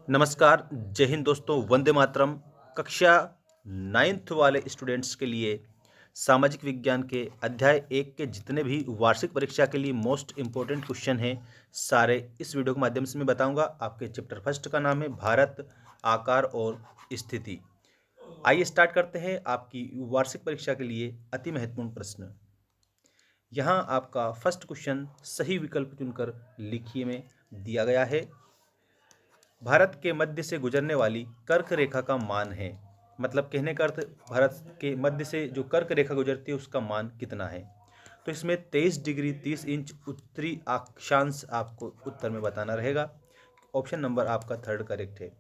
नमस्कार, जय हिंद दोस्तों, वंदे मातरम। कक्षा 9th वाले स्टूडेंट्स के लिए सामाजिक विज्ञान के अध्याय 1 के जितने भी वार्षिक परीक्षा के लिए मोस्ट इम्पोर्टेंट क्वेश्चन हैं, सारे इस वीडियो के माध्यम से मैं बताऊंगा। आपके चैप्टर फर्स्ट का नाम है भारत, आकार और स्थिति। आइए स्टार्ट करते हैं आपकी वार्षिक परीक्षा के लिए अति महत्वपूर्ण प्रश्न। यहाँ आपका फर्स्ट क्वेश्चन सही विकल्प चुनकर लिखिए में दिया गया है। भारत के मध्य से गुजरने वाली कर्क रेखा का मान है। मतलब कहने का अर्थ, भारत के मध्य से जो कर्क रेखा गुजरती है उसका मान कितना है। तो इसमें 23 डिग्री 30 इंच उत्तरी अक्षांश आपको उत्तर में बताना रहेगा। ऑप्शन नंबर आपका थर्ड करेक्ट है।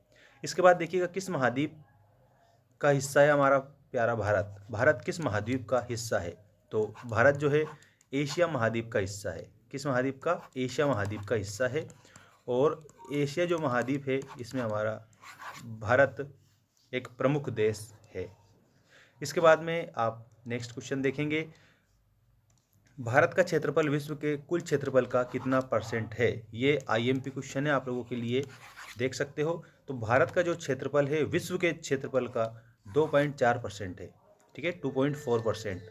इसके बाद देखिएगा, किस महाद्वीप का हिस्सा है हमारा प्यारा भारत। भारत किस महाद्वीप का हिस्सा है। तो भारत जो है एशिया महाद्वीप का हिस्सा है। किस महाद्वीप का? एशिया महाद्वीप का हिस्सा है। और एशिया जो महाद्वीप है इसमें हमारा भारत एक प्रमुख देश है। इसके बाद में आप नेक्स्ट क्वेश्चन देखेंगे, भारत का क्षेत्रफल विश्व के कुल क्षेत्रफल का कितना परसेंट है। ये आईएमपी क्वेश्चन है, आप लोगों के लिए देख सकते हो। तो भारत का जो क्षेत्रफल है विश्व के क्षेत्रफल का 2.4% है, ठीक है, 2.4%।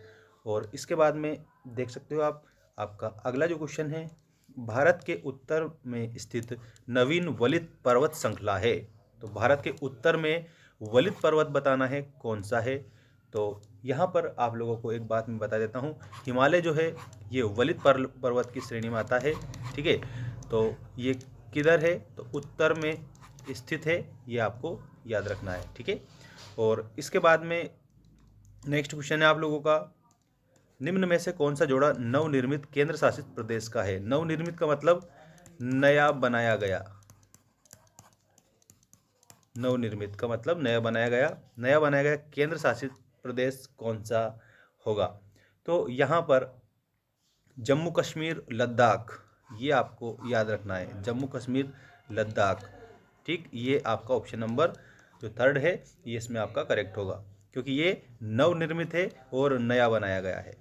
और इसके बाद में देख सकते हो आप, आपका अगला जो क्वेश्चन है, भारत के उत्तर में स्थित नवीन वलित पर्वत श्रृंखला है। तो भारत के उत्तर में वलित पर्वत बताना है कौन सा है। तो यहाँ पर आप लोगों को एक बात मैं बता देता हूँ, हिमालय जो है ये वलित पर्वत की श्रेणी में आता है, ठीक है। तो ये किधर है? तो उत्तर में स्थित है, ये आपको याद रखना है, ठीक है। और इसके बाद में नेक्स्ट क्वेश्चन है आप लोगों का, निम्न में से कौन सा जोड़ा नवनिर्मित केंद्र शासित प्रदेश का है। नवनिर्मित का मतलब नया बनाया गया। नवनिर्मित का मतलब नया बनाया गया। नया बनाया गया केंद्र शासित प्रदेश कौन सा होगा। तो यहाँ पर जम्मू कश्मीर लद्दाख, ये आपको याद रखना है, जम्मू कश्मीर लद्दाख, ठीक। ये आपका ऑप्शन नंबर जो थर्ड है ये इसमें आपका करेक्ट होगा, क्योंकि ये नवनिर्मित है और नया बनाया गया है,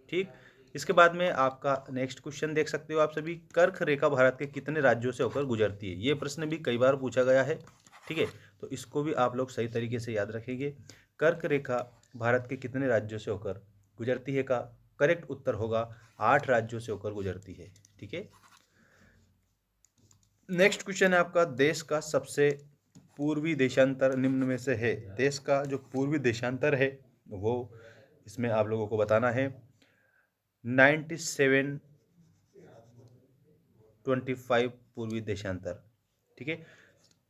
ठीक। इसके बाद में आपका नेक्स्ट क्वेश्चन देख सकते हो आप सभी, कर्क रेखा भारत के कितने राज्यों से होकर गुजरती है। ये प्रश्न भी कई बार पूछा गया है, ठीक है। तो इसको भी आप लोग सही तरीके से याद रखेंगे। कर्क रेखा भारत के कितने राज्यों से होकर गुजरती है का करेक्ट उत्तर होगा 8 राज्यों से होकर गुजरती है, ठीक है। नेक्स्ट क्वेश्चन है आपका, देश का सबसे पूर्वी देशांतर निम्न में से है। देश का जो पूर्वी देशांतर है वो इसमें आप लोगों को बताना है 97.25 पूर्वी देशांतर, ठीक है।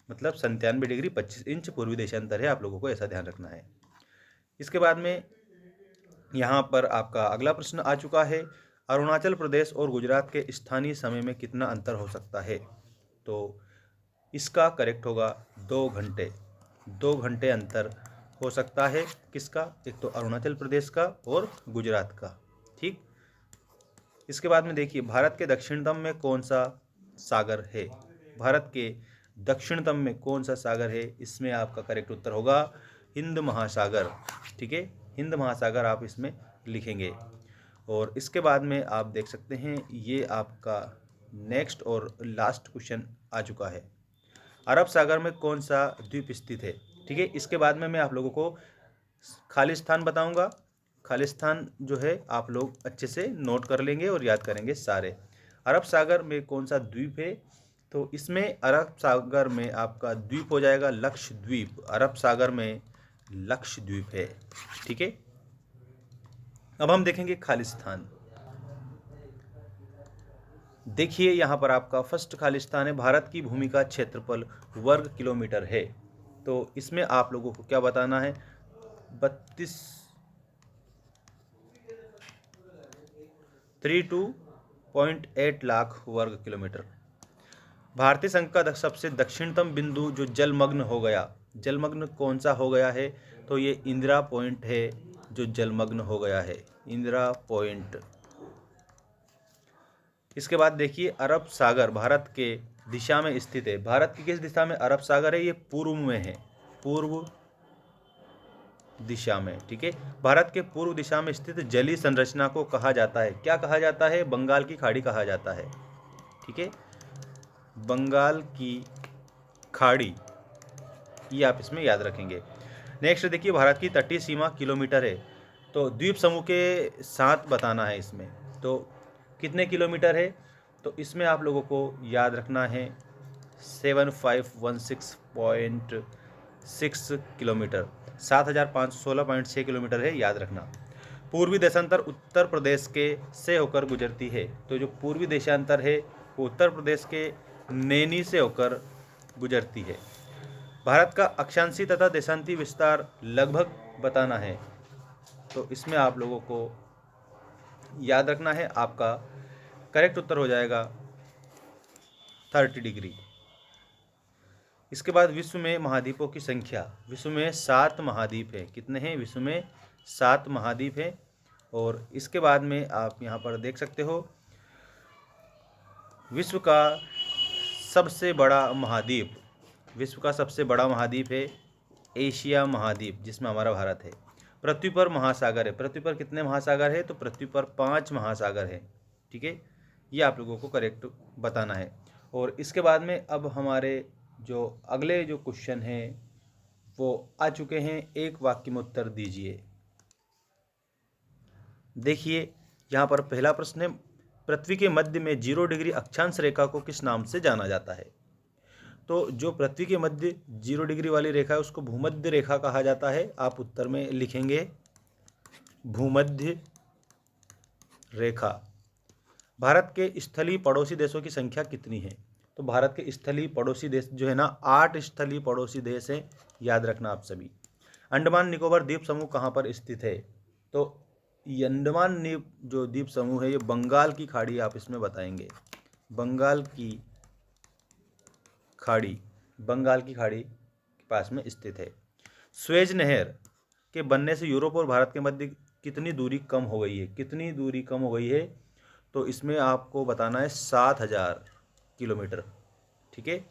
मतलब 97 डिग्री 25 इंच पूर्वी देशांतर है, आप लोगों को ऐसा ध्यान रखना है। इसके बाद में यहाँ पर आपका अगला प्रश्न आ चुका है, अरुणाचल प्रदेश और गुजरात के स्थानीय समय में कितना अंतर हो सकता है। तो इसका करेक्ट होगा 2 घंटे। 2 घंटे अंतर हो सकता है, किसका? एक तो अरुणाचल प्रदेश का और गुजरात का, ठीक। इसके बाद में देखिए, भारत के दक्षिणतम में कौन सा सागर है। भारत के दक्षिणतम में कौन सा सागर है, इसमें आपका करेक्ट उत्तर होगा हिंद महासागर, ठीक है। हिंद महासागर आप इसमें लिखेंगे। और इसके बाद में आप देख सकते हैं, ये आपका नेक्स्ट और लास्ट क्वेश्चन आ चुका है, अरब सागर में कौन सा द्वीप स्थित है, ठीक है। इसके बाद में मैं आप लोगों को खालिस्तान बताऊंगा। खालिस्तान जो है आप लोग अच्छे से नोट कर लेंगे और याद करेंगे सारे। अरब सागर में कौन सा द्वीप है, तो इसमें अरब सागर में आपका द्वीप हो जाएगा लक्षद्वीप। अरब सागर में लक्षद्वीप है, ठीक है। अब हम देखेंगे खालिस्तान। देखिए यहाँ पर आपका फर्स्ट खालिस्तान है, भारत की भूमि का क्षेत्रफल वर्ग किलोमीटर है। तो इसमें आप लोगों को क्या बताना है, 32.8 लाख वर्ग किलोमीटर। भारतीय संघ का सबसे दक्षिणतम बिंदु जो जलमग्न हो गया, जलमग्न कौन सा हो गया है, तो ये इंदिरा पॉइंट है जो जलमग्न हो गया है, इंदिरा पॉइंट। इसके बाद देखिए, अरब सागर भारत के दिशा में स्थित है। भारत की किस दिशा में अरब सागर है, ये पूर्व में है, पूर्व दिशा में, ठीक है। भारत के पूर्व दिशा में स्थित जलीय संरचना को कहा जाता है, क्या कहा जाता है, बंगाल की खाड़ी कहा जाता है, ठीक है। बंगाल की खाड़ी ये आप इसमें याद रखेंगे। नेक्स्ट देखिए, भारत की तटीय सीमा किलोमीटर है, तो द्वीप समूह के साथ बताना है इसमें। तो कितने किलोमीटर है, तो इसमें आप लोगों को याद रखना है 7516.6 किलोमीटर, 7516.6 किलोमीटर है, याद रखना। पूर्वी देशांतर उत्तर प्रदेश के से होकर गुजरती है, तो जो पूर्वी देशांतर है वो उत्तर प्रदेश के नैनी से होकर गुजरती है। भारत का अक्षांशीय तथा देशांतीय विस्तार लगभग बताना है, तो इसमें आप लोगों को याद रखना है, आपका करेक्ट उत्तर हो जाएगा 30 डिग्री। इसके बाद विश्व में महाद्वीपों की संख्या, विश्व में 7 महाद्वीप है। कितने हैं, विश्व में 7 महाद्वीप है। और इसके बाद में आप यहाँ पर देख सकते हो, विश्व का सबसे बड़ा महाद्वीप, विश्व का सबसे बड़ा महाद्वीप है एशिया महाद्वीप, जिसमें हमारा भारत है। पृथ्वी पर महासागर है, पृथ्वी पर कितने महासागर है, तो पृथ्वी पर 5 महासागर है। ठीक है, ये आप लोगों को करेक्ट बताना है। और इसके बाद में अब हमारे जो अगले जो क्वेश्चन हैं वो आ चुके हैं। एक वाक्य में उत्तर दीजिए। देखिए यहाँ पर पहला प्रश्न है, पृथ्वी के मध्य में 0 डिग्री अक्षांश रेखा को किस नाम से जाना जाता है। तो जो पृथ्वी के मध्य 0 डिग्री वाली रेखा है उसको भूमध्य रेखा कहा जाता है। आप उत्तर में लिखेंगे भूमध्य रेखा। भारत के स्थलीय पड़ोसी देशों की संख्या कितनी है, तो भारत के स्थलीय पड़ोसी देश जो है ना 8 स्थलीय पड़ोसी देश हैं, याद रखना आप सभी। अंडमान निकोबार द्वीप समूह कहाँ पर स्थित है, तो ये अंडमान जो द्वीप समूह है ये बंगाल की खाड़ी, आप इसमें बताएंगे बंगाल की खाड़ी, बंगाल की खाड़ी के पास में स्थित है। स्वेज नहर के बनने से यूरोप और भारत के मध्य कितनी दूरी कम हो गई है, कितनी दूरी कम हो गई है, तो इसमें आपको बताना है 7000 किलोमीटर। ठीक है,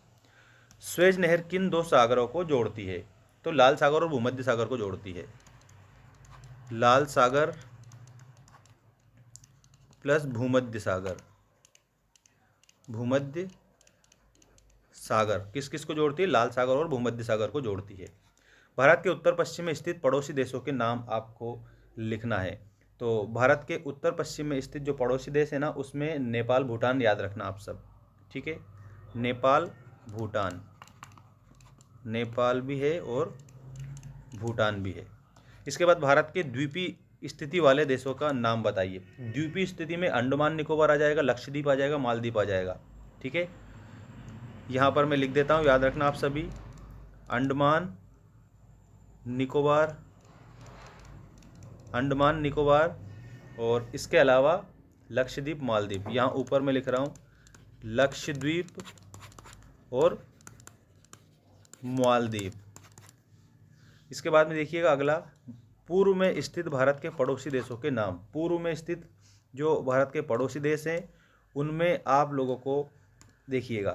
स्वेज नहर किन 2 सागरों को जोड़ती है, तो लाल सागर और भूमध्य सागर को जोड़ती है। लाल सागर प्लस भूमध्य सागर, भूमध्य सागर किस किस को जोड़ती है, लाल सागर और भूमध्य सागर को जोड़ती है। भारत के उत्तर पश्चिम में स्थित पड़ोसी देशों के नाम आपको लिखना है। तो भारत के उत्तर पश्चिम में स्थित जो पड़ोसी देश है ना उसमें नेपाल भूटान, याद रखना आप सब। ठीक है, नेपाल भूटान, नेपाल भी है और भूटान भी है। इसके बाद भारत के द्वीपीय स्थिति वाले देशों का नाम बताइए। द्वीपीय स्थिति में अंडमान निकोबार आ जाएगा, लक्षद्वीप आ जाएगा, मालदीव आ जाएगा। ठीक है, यहाँ पर मैं लिख देता हूँ, याद रखना आप सभी, अंडमान निकोबार, अंडमान निकोबार और इसके अलावा लक्षद्वीप, मालदीव। यहाँ ऊपर मैं लिख रहा हूँ लक्षद्वीप और मालदीव। इसके बाद में देखिएगा अगला, पूर्व में स्थित भारत के पड़ोसी देशों के नाम। पूर्व में स्थित जो भारत के पड़ोसी देश हैं उनमें आप लोगों को देखिएगा,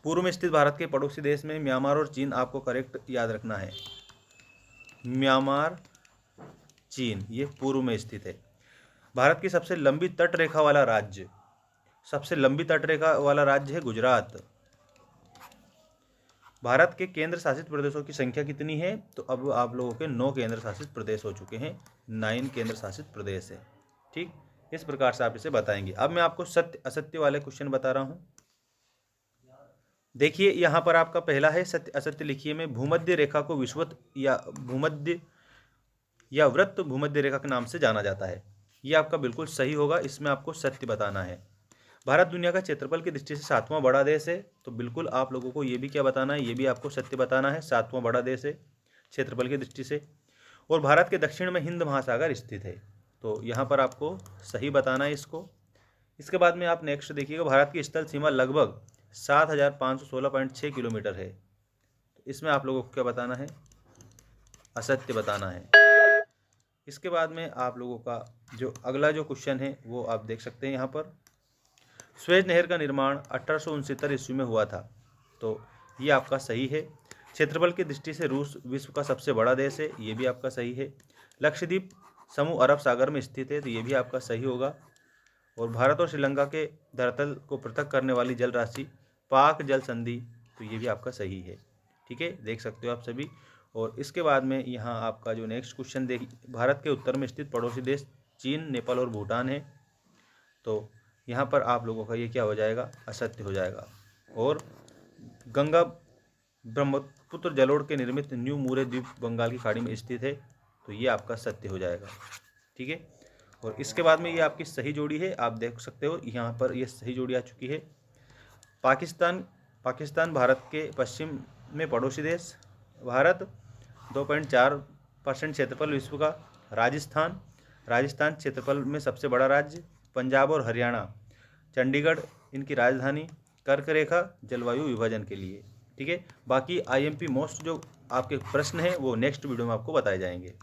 पूर्व में स्थित भारत के पड़ोसी देश में म्यांमार और चीन आपको करेक्ट याद रखना है। म्यांमार, चीन, ये पूर्व में स्थित है। भारत की सबसे लंबी तट रेखा वाला राज्य, सबसे लंबी तट रेखा वाला राज्य है गुजरात। भारत के केंद्र शासित प्रदेशों की संख्या कितनी है, तो अब आप लोगों के 9 केंद्र शासित प्रदेश हो चुके हैं, 9 केंद्र शासित प्रदेश है। ठीक, इस प्रकार से आप इसे बताएंगे। अब मैं आपको सत्य असत्य वाले क्वेश्चन बता रहा हूं। देखिए यहाँ पर आपका पहला है सत्य असत्य लिखिए में, भूमध्य रेखा को विषुवत या भूमध्य या वृत्त भूमध्य रेखा के नाम से जाना जाता है। ये आपका बिल्कुल सही होगा, इसमें आपको सत्य बताना है। भारत दुनिया का क्षेत्रफल की दृष्टि से 7वां बड़ा देश है, तो बिल्कुल आप लोगों को ये भी क्या बताना है, ये भी आपको सत्य बताना है, 7वां बड़ा देश है क्षेत्रफल की दृष्टि से। और भारत के दक्षिण में हिंद महासागर स्थित है, तो यहाँ पर आपको सही बताना है इसको। इसके बाद में आप नेक्स्ट देखिएगा, भारत की स्थल सीमा लगभग 7516.6 किलोमीटर है, तो इसमें आप लोगों को क्या बताना है, असत्य बताना है। इसके बाद में आप लोगों का जो अगला जो क्वेश्चन है वो आप देख सकते हैं यहाँ पर, स्वेज नहर का निर्माण 1869 ईस्वी में हुआ था, तो ये आपका सही है। क्षेत्रफल की दृष्टि से रूस विश्व का सबसे बड़ा देश है, ये भी आपका सही है। लक्षद्वीप समूह अरब सागर में स्थित है, तो ये भी आपका सही होगा। और भारत और श्रीलंका के धरातल को पृथक करने वाली जल राशि पाक जल संधि, तो ये भी आपका सही है। ठीक है, देख सकते हो आप सभी। और इसके बाद में यहाँ आपका जो नेक्स्ट क्वेश्चन देख, भारत के उत्तर में स्थित पड़ोसी देश चीन, नेपाल और भूटान है। तो यहाँ पर आप लोगों का ये क्या हो जाएगा, असत्य हो जाएगा। और गंगा ब्रह्मपुत्र जलोढ़ के निर्मित न्यू मुरे द्वीप बंगाल की खाड़ी में स्थित है, तो ये आपका सत्य हो जाएगा। ठीक है, और इसके बाद में ये आपकी सही जोड़ी है, आप देख सकते हो यहाँ पर ये सही जोड़ी आ चुकी है। पाकिस्तान भारत के पश्चिम में पड़ोसी देश। भारत 2.4% क्षेत्रफल विश्व का। राजस्थान क्षेत्रफल में सबसे बड़ा राज्य। पंजाब और हरियाणा, चंडीगढ़ इनकी राजधानी। कर्क रेखा जलवायु विभाजन के लिए। ठीक है, बाकी IMP मोस्ट जो आपके प्रश्न हैं वो नेक्स्ट वीडियो में आपको बताए जाएंगे।